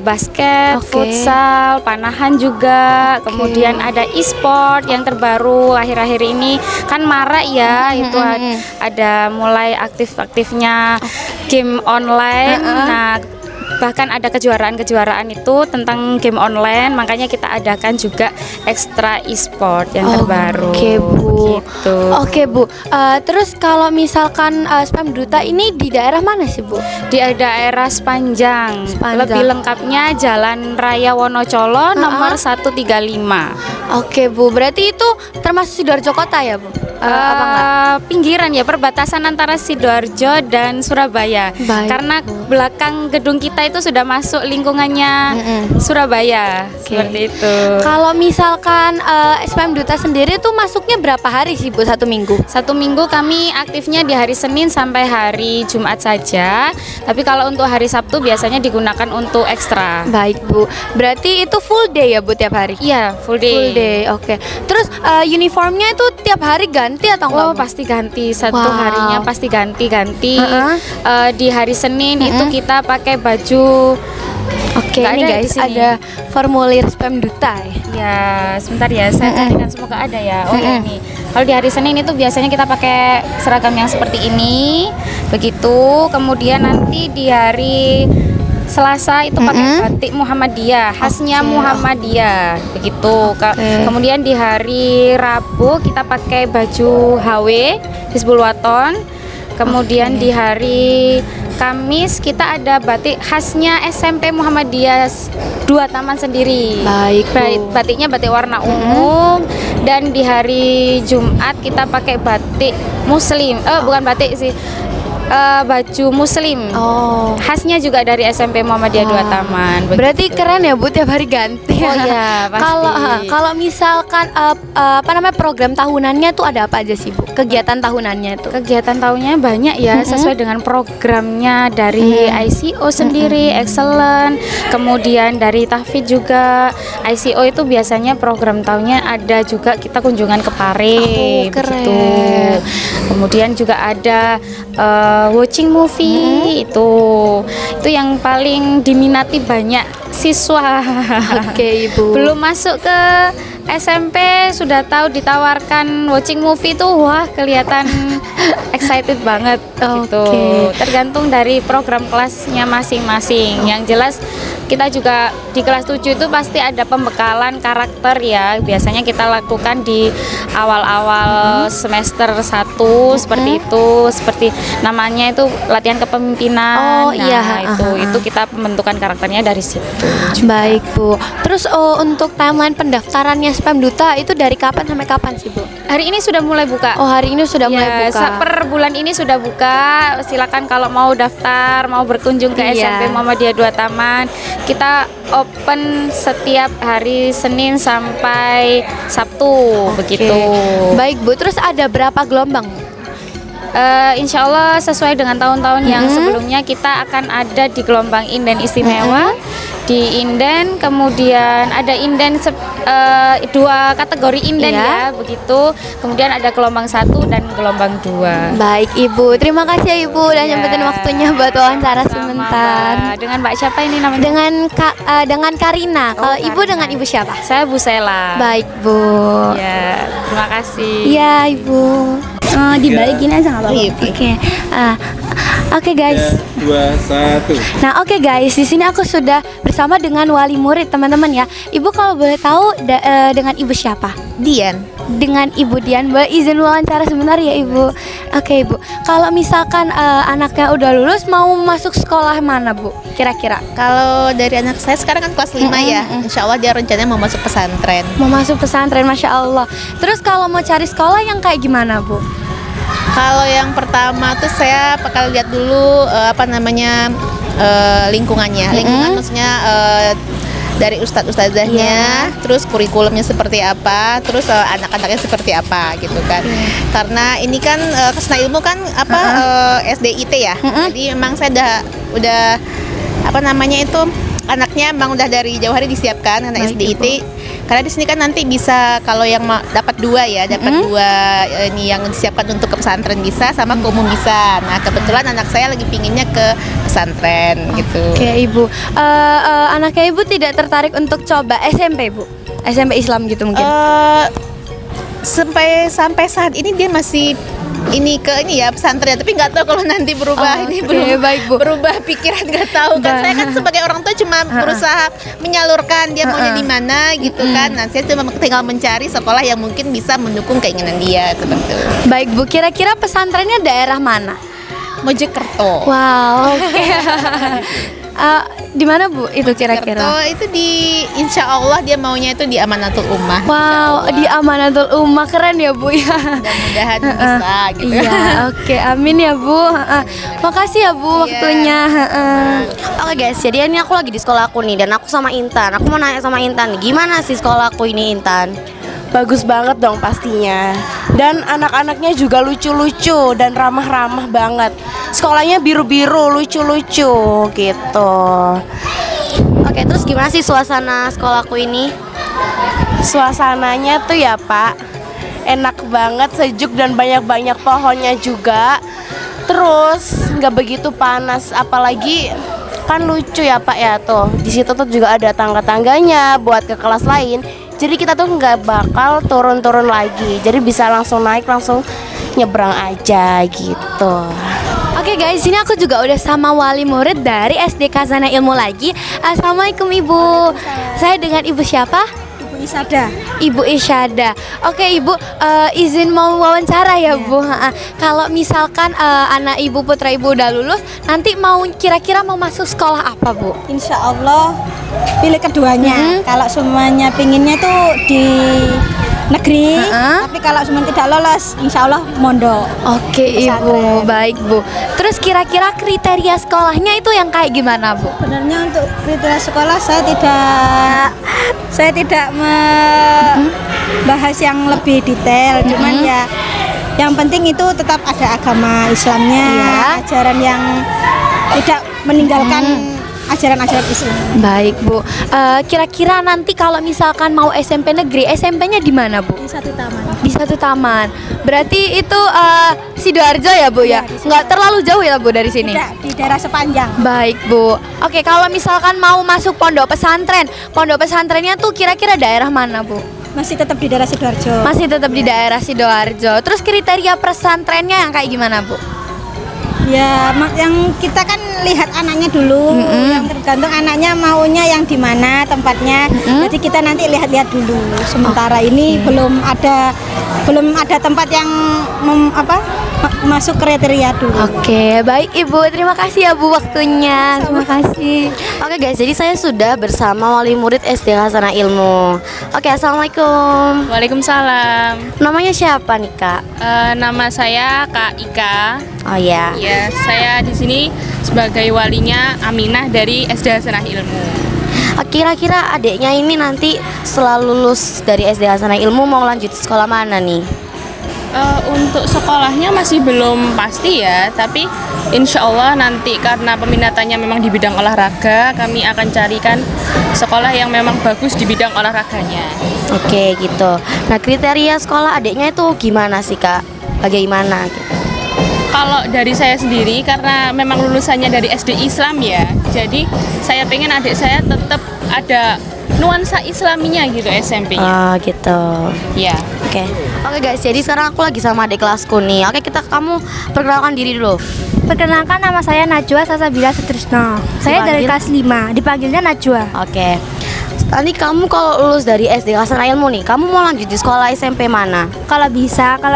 basket, futsal, panahan juga. Kemudian ada e-sport yang terbaru akhir-akhir ini kan marak ya. Itu ada mulai aktif-aktifnya game online. Nah, bahkan ada kejuaraan-kejuaraan itu tentang game online, makanya kita adakan juga ekstra e-sport yang terbaru.
Oke Bu.
Gitu.
Oke Bu. Terus kalau misalkan Spam Duta ini di daerah mana sih Bu?
Di daerah Sepanjang. Lebih lengkapnya Jalan Raya Wonocolo nomor 135.
Oke Bu, berarti itu termasuk Sidoarjo kota ya Bu? Apa enggak?
Pinggiran ya, perbatasan antara Sidoarjo dan Surabaya.
Baik.
Karena belakang gedung kita itu sudah masuk lingkungannya Surabaya. Seperti itu.
Kalau misalkan SPM Duta sendiri tuh masuknya berapa hari sih Bu? 1 minggu?
1 minggu kami aktifnya di hari Senin sampai hari Jumat saja. Tapi kalau untuk hari Sabtu biasanya digunakan untuk ekstra.
Baik Bu, berarti itu full day ya Bu tiap hari?
Iya, full day.
Full day, oke. Terus uniformnya itu tiap hari ganti atau enggak?
Oh, pasti ganti. Satu
Wow.
harinya pasti ganti-ganti. Di hari Senin itu kita pakai baju.
Oke,
Nggak
ini
ada
guys
di sini.
ada formulir SPM Duta ya.
Ya, sebentar ya, saya carikan semoga ada ya. Oh ya ini. Kalau di hari Senin itu biasanya kita pakai seragam yang seperti ini. Begitu. Kemudian nanti di hari Selasa itu pakai batik Muhammadiyah, khasnya Muhammadiyah. Begitu. Kemudian di hari Rabu kita pakai baju HW Hizbul Waton. Kemudian di hari Kamis kita ada batik khasnya SMP Muhammadiyah Dua Taman sendiri.
Baik,
Batiknya batik warna ungu. Dan di hari Jumat kita pakai batik Muslim. Bukan batik sih. Baju Muslim. Khasnya juga dari SMP Muhammadiyah Dua Taman. Begitu.
Berarti keren ya Bu tiap hari ganti.
Oh iya, pasti.
Kalau misalkan apa namanya program tahunannya tuh ada apa aja sih Bu? Kegiatan tahunannya tuh?
Kegiatan tahunnya banyak ya, sesuai dengan programnya dari ICO sendiri, Excellent, kemudian dari Tahfidz juga. ICO itu biasanya program tahunnya ada juga kita kunjungan ke Pare,
keren.
begitu. Kemudian juga ada watching movie, itu yang paling diminati banyak siswa.
Oke Ibu.
Belum masuk ke SMP sudah tahu ditawarkan watching movie tuh wah kelihatan excited banget gitu. Tergantung dari program kelasnya masing-masing. Yang jelas kita juga di kelas 7 itu pasti ada pembekalan karakter ya. Biasanya kita lakukan di awal-awal semester 1 seperti itu, seperti namanya itu latihan kepemimpinan. Itu kita pembentukan karakternya dari situ.
Baik Bu. Terus untuk timeline pendaftarannya Spam Duta itu dari kapan sampai kapan sih Bu?
Hari ini sudah mulai buka.
Oh hari ini sudah mulai buka.
Per bulan ini sudah buka. Silakan kalau mau daftar, mau berkunjung ke SMP Muhammadiyah 2 Taman. Kita open setiap hari Senin sampai Sabtu begitu.
Baik Bu. Terus ada berapa gelombang?
Insya Allah sesuai dengan tahun-tahun yang sebelumnya kita akan ada di gelombang inden istimewa. Di inden kemudian ada inden 2 kategori inden ya begitu, kemudian ada gelombang 1 dan gelombang 2.
Baik Ibu, terima kasih ya Ibu udah nyempetin waktunya buat wawancara sebentar.
Dengan Mbak siapa ini namanya?
Dengan Karina. Kalau Ibu dengan Ibu siapa?
Saya Bu Sela.
Baik Bu.
Ya, terima kasih.
Ya Ibu.
Dibalikin aja nggak apa-apa.
Oke guys.
2, 1.
Nah oke guys, di sini aku sudah bersama dengan wali murid teman-teman ya. Ibu kalau boleh tahu dengan Ibu siapa?
Dian.
Dengan Ibu Dian, boleh izin wawancara sebentar ya Ibu. Oke Ibu, kalau misalkan anaknya udah lulus mau masuk sekolah mana Bu? Kira-kira?
Kalau dari anak saya sekarang kan kelas 5 ya. Insya Allah dia rencananya mau masuk pesantren.
Mau masuk pesantren, Masya Allah. Terus kalau mau cari sekolah yang kayak gimana Bu?
Kalau yang pertama tuh saya bakal lihat dulu lingkungannya. Lingkungan maksudnya dari ustadz-ustadzahnya, terus kurikulumnya seperti apa, terus anak-anaknya seperti apa gitu kan. Karena ini kan Kesna Ilmu kan SDIT ya. Jadi memang saya udah anaknya memang udah dari jauh hari disiapkan anak SDIT. Karena di sini kan nanti bisa kalau yang dapat 2 ya, dapat 2 ini yang disiapkan untuk ke pesantren bisa, sama ke umum bisa. Nah kebetulan anak saya lagi pinginnya ke pesantren gitu.
Oke Ibu, anaknya Ibu tidak tertarik untuk coba SMP Bu? SMP Islam gitu mungkin?
Sampai saat ini dia masih pesantren, tapi nggak tahu kalau nanti berubah berubah pikiran, nggak tahu kan. Saya kan sebagai orang tua cuma berusaha menyalurkan dia maunya di mana gitu kan. Nah saya cuma tinggal mencari sekolah yang mungkin bisa mendukung keinginan dia seperti itu.
Baik Bu, kira-kira pesantrennya daerah mana?
Mojokerto.
Wow. Di mana Bu itu kira-kira?
Itu insya Allah dia maunya itu di Amanatul Ummah.
Wow, di Amanatul Ummah, keren ya Bu ya.
Mudah-mudahan bisa gitu.
Iya, oke, amin ya Bu. Makasih ya Bu waktunya.
Oke guys, jadi ini aku lagi di sekolah aku nih, dan aku sama Intan. Aku mau nanya sama Intan, gimana sih sekolah aku ini Intan?
Bagus banget dong pastinya. Dan anak-anaknya juga lucu-lucu dan ramah-ramah banget. Sekolahnya biru-biru, lucu-lucu gitu.
Oke, terus gimana sih suasana sekolahku ini?
Suasananya tuh ya Pak, enak banget, sejuk dan banyak-banyak pohonnya juga. Terus nggak begitu panas, apalagi kan lucu ya Pak ya tuh. Di situ tuh juga ada tangga-tangganya buat ke kelas lain. Jadi kita tuh nggak bakal turun-turun lagi. Jadi bisa langsung naik, langsung nyebrang aja gitu.
Oke guys, ini aku juga udah sama wali murid dari SD Khazanah Ilmu lagi. Assalamualaikum Ibu. Saya dengan Ibu siapa?
Ibu Isyada.
Ibu Isyada. Oke Ibu, izin mau wawancara ya Bu. Kalau misalkan anak Ibu, putra Ibu udah lulus, nanti kira-kira mau masuk sekolah apa Bu?
Insya Allah pilih keduanya. Kalau semuanya pinginnya tuh di negeri, tapi kalau semua tidak lolos, insya Allah mondok.
Oke Ibu, baik Bu. Terus kira-kira kriteria sekolahnya itu yang kayak gimana Bu?
Sebenarnya untuk kriteria sekolah saya tidak membahas yang lebih detail, cuman ya yang penting itu tetap ada agama Islamnya, ajaran yang tidak meninggalkan ajaran-ajaran Islam.
Baik Bu, kira-kira nanti kalau misalkan mau SMP negeri, SMP-nya di mana Bu?
Di Satu Taman.
Di Satu Taman. Berarti itu Sidoarjo ya Bu ya? Nggak terlalu jauh ya Bu dari sini?
Tidak, di daerah sepanjang.
Baik Bu. Oke, kalau misalkan mau masuk pondok pesantren, pondok pesantrennya tuh kira-kira daerah mana Bu?
Masih tetap di daerah Sidoarjo.
Masih tetap di daerah Sidoarjo. Terus kriteria pesantrennya yang kayak gimana, Bu?
Ya, yang kita kan lihat anaknya dulu, yang tergantung anaknya maunya yang di mana tempatnya. Jadi kita nanti lihat-lihat dulu. Sementara ini belum ada tempat yang masuk kriteria dulu.
Oke, baik Ibu. Terima kasih ya Bu waktunya. Terima kasih.
Oke guys, jadi saya sudah bersama wali murid SD Hasanah Ilmu. Oke, assalamualaikum.
Waalaikumsalam.
Namanya siapa nih Kak?
Nama saya Kak Ika.
Oh ya.
Ya, saya di sini sebagai walinya Aminah dari SD Hasanah Ilmu.
Kira-kira adiknya ini nanti setelah lulus dari SD Hasanah Ilmu mau lanjut sekolah mana nih?
Untuk sekolahnya masih belum pasti ya, tapi insya Allah nanti karena peminatannya memang di bidang olahraga, kami akan carikan sekolah yang memang bagus di bidang olahraganya.
Oke gitu. Nah, kriteria sekolah adiknya itu gimana sih Kak? Bagaimana gitu?
Kalau dari saya sendiri, karena memang lulusannya dari SD Islam ya, jadi saya pengen adik saya tetap ada nuansa islaminya gitu SMP-nya.
Oh gitu.
Ya.
Oke guys, jadi sekarang aku lagi sama adik kelasku nih. Oke, kamu perkenalkan diri dulu.
Perkenalkan, nama saya Najwa Sasabila Sutrisno. Saya dari kelas 5, dipanggilnya Najwa.
Oke. Nanti kamu kalau lulus dari SD Hasanah Ilmu nih, kamu mau lanjut di sekolah SMP mana?
Kalau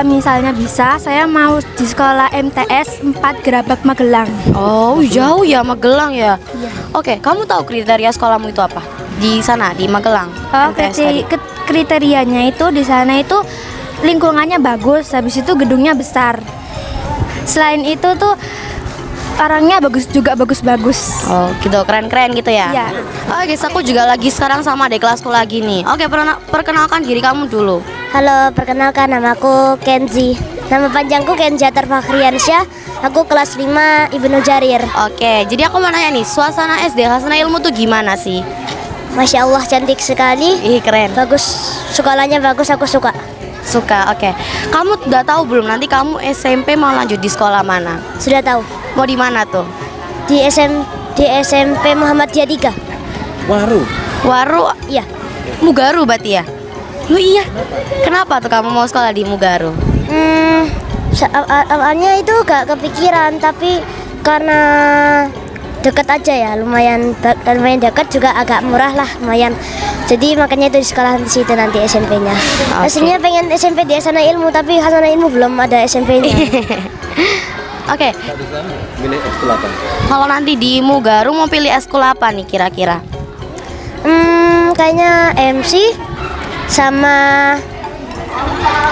misalnya bisa, saya mau di sekolah MTS 4 Gerabak Magelang.
Oh, jauh ya Magelang ya? Iya. Oke, kamu tahu kriteria sekolahmu itu apa? Di sana, di Magelang.
Oh, kriterianya itu di sana itu lingkungannya bagus, habis itu gedungnya besar. Selain itu tuh orangnya bagus-bagus.
Oh gitu, keren-keren gitu ya?
Iya.
Oh guys, aku juga lagi sekarang sama adik kelasku lagi nih. Oke, perkenalkan diri kamu dulu.
Halo, perkenalkan, namaku Kenzi. Nama panjangku Kenziatar Fakhriansyah. Aku kelas 5 Ibnu Jarir.
Oke, jadi aku mau nanya nih, suasana SD Hasanah Ilmu tuh gimana sih?
Masya Allah, cantik sekali.
Ih, keren.
Bagus, sekolahnya bagus, aku suka.
Suka, oke. Kamu udah tahu belum nanti kamu SMP mau lanjut di sekolah mana?
Sudah tahu.
Mau di mana tuh?
Di SMP Muhammadiyah 3.
Waru?
Iya.
Mugaru berarti ya? Lu iya. Kenapa tuh kamu mau sekolah di Mugaru?
Awalnya itu gak kepikiran, tapi karena deket aja ya, lumayan dekat, juga agak murah lah, lumayan. Jadi makanya itu di sekolah di situ nanti SMP-nya. Aslinya pengen SMP di Hasanah Ilmu, tapi Hasanah Ilmu belum ada SMP-nya.
Oke.
Milih ekskul apa?
Kalau nanti di Mugaru mau pilih ekskul apa nih kira-kira?
Kayaknya MC sama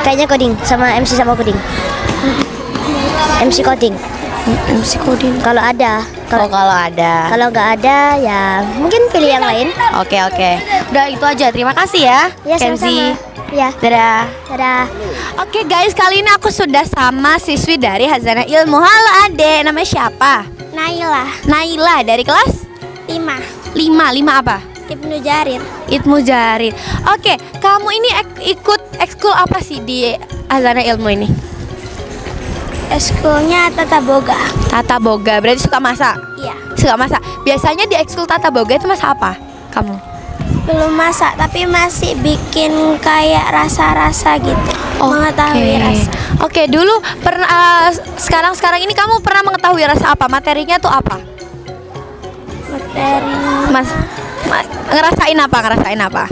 kayaknya coding, sama MC sama coding. MC coding.
MC coding.
Kalau ada.
Kalau ada.
Kalau nggak ada ya mungkin pilih yang lain.
Oke. Udah itu aja. Terima kasih ya,
Ya,
Kenzi.
Ya.
Dadah.
Oke guys, kali ini aku sudah sama siswi dari Hasanah Ilmu. Halo Ade, namanya siapa? Naila dari kelas 5 apa?
Ibnu Jarir.
Ibnu Jarir. Oke, kamu ini ikut ekskul apa sih di Hasanah Ilmu ini?
Eskulnya Tata Boga.
Tata Boga, berarti suka masak?
Iya.
Suka masak. Biasanya di ekskul Tata Boga itu masak apa kamu?
Belum masak, tapi masih bikin kayak rasa-rasa gitu. Mengetahui rasa.
Oke, dulu pernah sekarang ini kamu pernah mengetahui rasa apa? Materinya tuh apa?
Materi.
Ngerasain apa?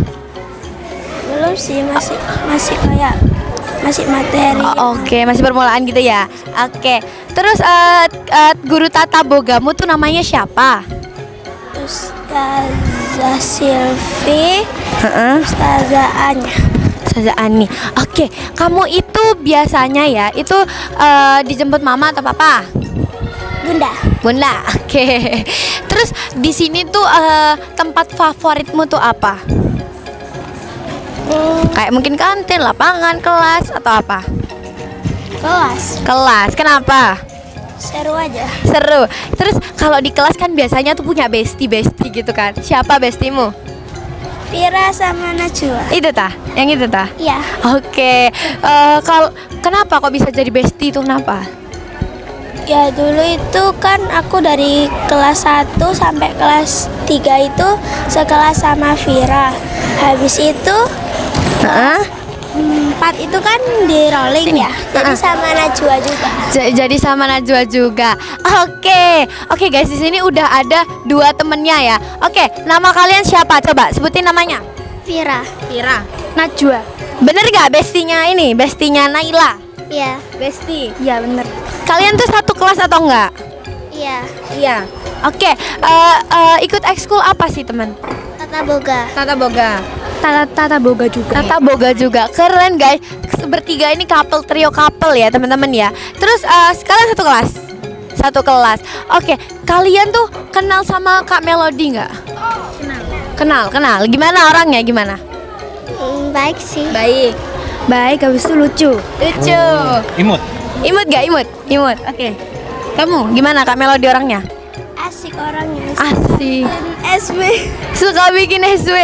Belum sih, masih kayak masih materi.
Oke, masih permulaan gitu ya. Oke. Terus guru Tata Bogamu tuh namanya siapa?
Ustazah Silvi. Ustazah
Ani. Oke, kamu itu biasanya ya itu dijemput mama atau papa? Bunda. Oke. Terus di sini tuh tempat favoritmu tuh apa? Kayak mungkin kantin, lapangan, kelas atau apa? Kelas. Kenapa?
Seru aja.
Seru. Terus kalau di kelas kan biasanya tuh punya bestie gitu kan. Siapa bestimu?
Pira sama Najwa.
Yang itu tah?
Iya.
Oke. Kalau kenapa kok bisa jadi bestie itu kenapa?
Ya dulu itu kan aku dari kelas 1 sampai kelas 3 itu sekelas sama Vira. Habis itu 4 itu kan di rolling ya. Jadi sama Najwa juga.
Jadi sama Najwa juga. Oke guys, di sini udah ada 2 temennya ya. Oke, nama kalian siapa? Coba sebutin namanya.
Vira.
Najwa.
Bener gak bestinya ini? Bestinya Naila?
Iya.
Besti.
Iya bener.
Kalian tuh satu kelas atau enggak?
Iya.
Oke, ikut ekskul apa sih teman?
Tata Boga.
Tata Boga juga.
Tata Boga juga. Keren guys. Bertiga ini trio couple ya teman-teman ya. Terus kalian satu kelas. Oke, kalian tuh kenal sama Kak Melody nggak? Kenal. Gimana orangnya? Gimana?
Baik sih.
Baik, habis itu lucu.
Imut.
Gak imut? Oke. Kamu gimana Kak Melody orangnya?
Asik orangnya.
Asik.
SW.
Suka bikin SW.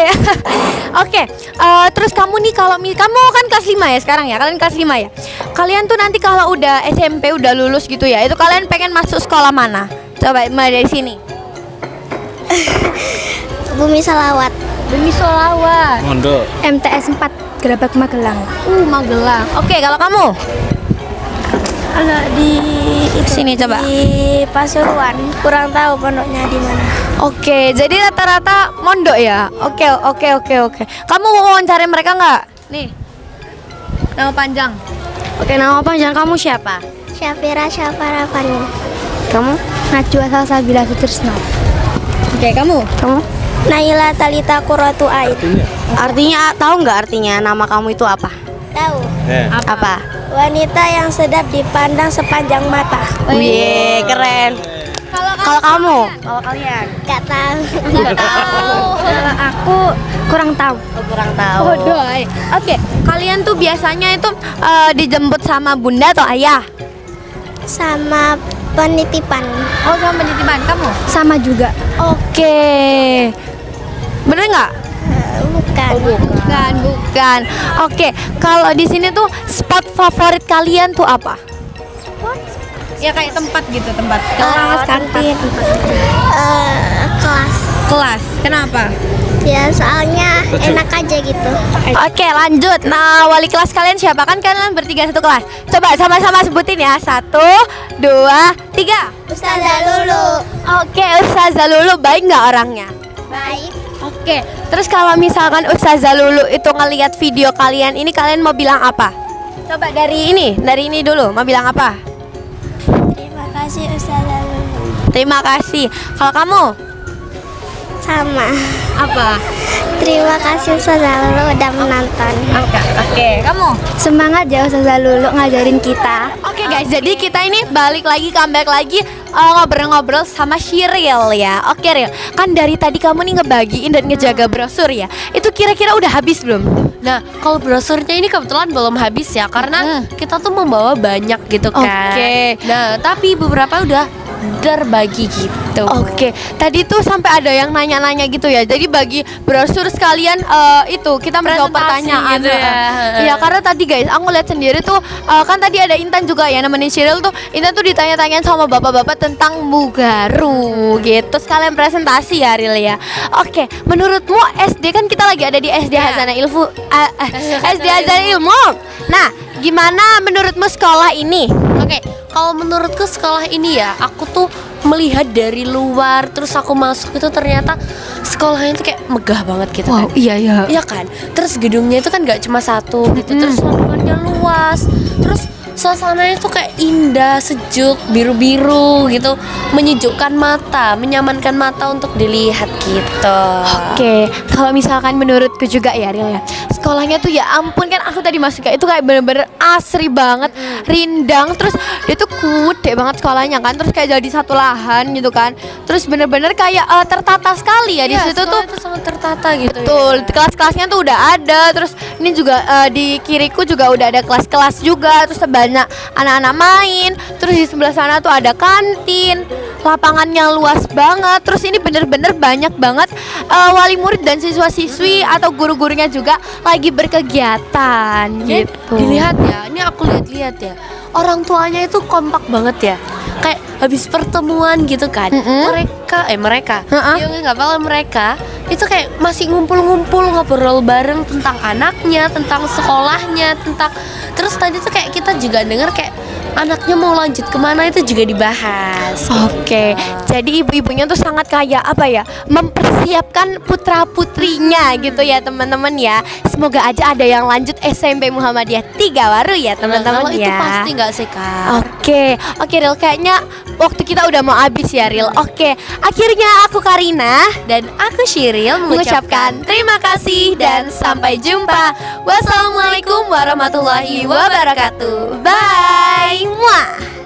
Oke, terus kamu nih kalau kamu kan kelas 5 ya sekarang ya. Kalian kelas 5 ya. Kalian tuh nanti kalau udah SMP udah lulus gitu ya, itu kalian pengen masuk sekolah mana? Coba mulai dari sini.
Bumi Salawat.
Mondok.
MTS 4 Gerabak Magelang.
Magelang. Oke, kalau kamu?
Kalau di
Sini coba.
Di Pasuruan. Kurang tahu pondoknya di mana.
Oke, jadi rata-rata mondok ya. Oke. Kamu mau wawancara mereka nggak? Nih, nama panjang.
Oke, nama panjang kamu siapa?
Syafira Syafarafani.
Kamu?
Najwa Salsabila Sutrisno.
Oke, kamu?
Naila Talita Qurratu Ain.
Artinya tahu nggak artinya nama kamu itu apa?
Tahu.
Apa?
Wanita yang sedap dipandang sepanjang mata.
Wih, keren. Kalau kamu? Kalau kalian?
Gak tahu.
Kalau aku kurang tahu.
Kurang tahu.
Oke, kalian tuh biasanya itu dijemput sama bunda atau ayah?
Sama penitipan.
Sama penitipan. Kamu?
Sama juga.
Oke. Bener nggak?
Bukan.
Bukan. Oke, kalau di sini tuh spot favorit kalian tuh apa? Ya kayak tempat gitu, tempat. Kelas, kantin. Kelas. Kenapa?
Ya soalnya enak aja gitu.
Oke, lanjut. Nah, wali kelas kalian siapa? Kan kalian bertiga satu kelas. Coba sama-sama sebutin ya. 1, 2, 3.
Ustazah Lulu.
Oke, Ustazah Lulu baik nggak orangnya?
Baik.
Oke, terus kalau misalkan Ustazah Lulu itu ngelihat video kalian ini, kalian mau bilang apa? Coba dari ini dulu, mau bilang apa?
Terima kasih Ustazah Lulu.
Terima kasih. Kalau kamu?
Sama.
Apa?
Terima kasih Ustazah Lulu udah menonton.
Oke, kamu?
Semangat ya Ustazah Lulu ngajarin kita.
Oke guys, jadi kita ini comeback lagi ngobrol-ngobrol sama Shiril ya. Oke Ril, kan dari tadi kamu nih ngebagiin dan ngejaga brosur ya. Itu kira-kira udah habis belum?
Nah, kalau brosurnya ini kebetulan belum habis ya, karena kita tuh membawa banyak gitu kan.
Oke.
Nah, tapi beberapa udah terbagi gitu.
Oke, tadi tuh sampai ada yang nanya-nanya gitu ya. Jadi bagi brosur sekalian itu kita menjawab pertanyaan
gitu ya.
Iya, karena tadi guys, aku lihat sendiri tuh kan tadi ada Intan juga ya nemenin Shiril tuh. Intan tuh ditanya-tanyain sama bapak-bapak tentang Mugaru gitu. Sekalian presentasi ya Ril ya. Oke, menurutmu SD kan kita lagi ada di SD Hazanah Ilmu SD Hazanah Ilmu. Nah, gimana menurutmu sekolah ini?
Oke, kalau menurutku sekolah ini ya, aku tuh melihat dari luar, terus aku masuk itu ternyata sekolahnya itu kayak megah banget gitu kan. Iya kan. Terus gedungnya itu kan nggak cuma satu gitu, terus lapangannya luas, terus suasananya tuh kayak indah, sejuk, biru-biru gitu, menyejukkan mata, menyamankan mata untuk dilihat gitu.
Oke, kalau misalkan menurutku juga ya Ril ya, sekolahnya tuh ya ampun, kan aku tadi masuk itu kayak bener-bener asri banget, rindang, terus dia tuh gede banget sekolahnya kan, terus kayak jadi satu lahan gitu kan, terus bener-bener kayak tertata sekali ya di situ tuh.
Itu sangat tertata gitu.
Betul, kelas-kelasnya tuh udah ada, terus ini juga di kiriku juga udah ada kelas-kelas juga, terus banyak anak-anak main, terus di sebelah sana tuh ada kantin, lapangannya luas banget, terus ini bener-bener banyak banget wali murid dan siswa-siswi atau guru-gurunya juga lagi berkegiatan gitu.
Dilihat ya, ini aku lihat-lihat ya, orang tuanya itu kompak banget ya, kayak habis pertemuan gitu kan. Mereka itu kayak masih ngumpul-ngumpul ngobrol bareng tentang anaknya, tentang sekolahnya, tentang terus tadi tuh kayak kita juga denger kayak anaknya mau lanjut kemana itu juga dibahas.
Oke, jadi ibu-ibunya tuh sangat kayak apa ya, mempersiapkan putra-putrinya gitu ya teman-teman ya. Semoga aja ada yang lanjut SMP Muhammadiyah 3 Waru ya teman-teman
Kalau
ya.
itu pasti nggak sih Kak?
Oke Ril, kayaknya waktu kita udah mau habis ya Ril. Oke, akhirnya aku Karina
Dan aku Shiril
mengucapkan terima kasih dan sampai jumpa. Wassalamualaikum warahmatullahi wabarakatuh. Bye. Muah.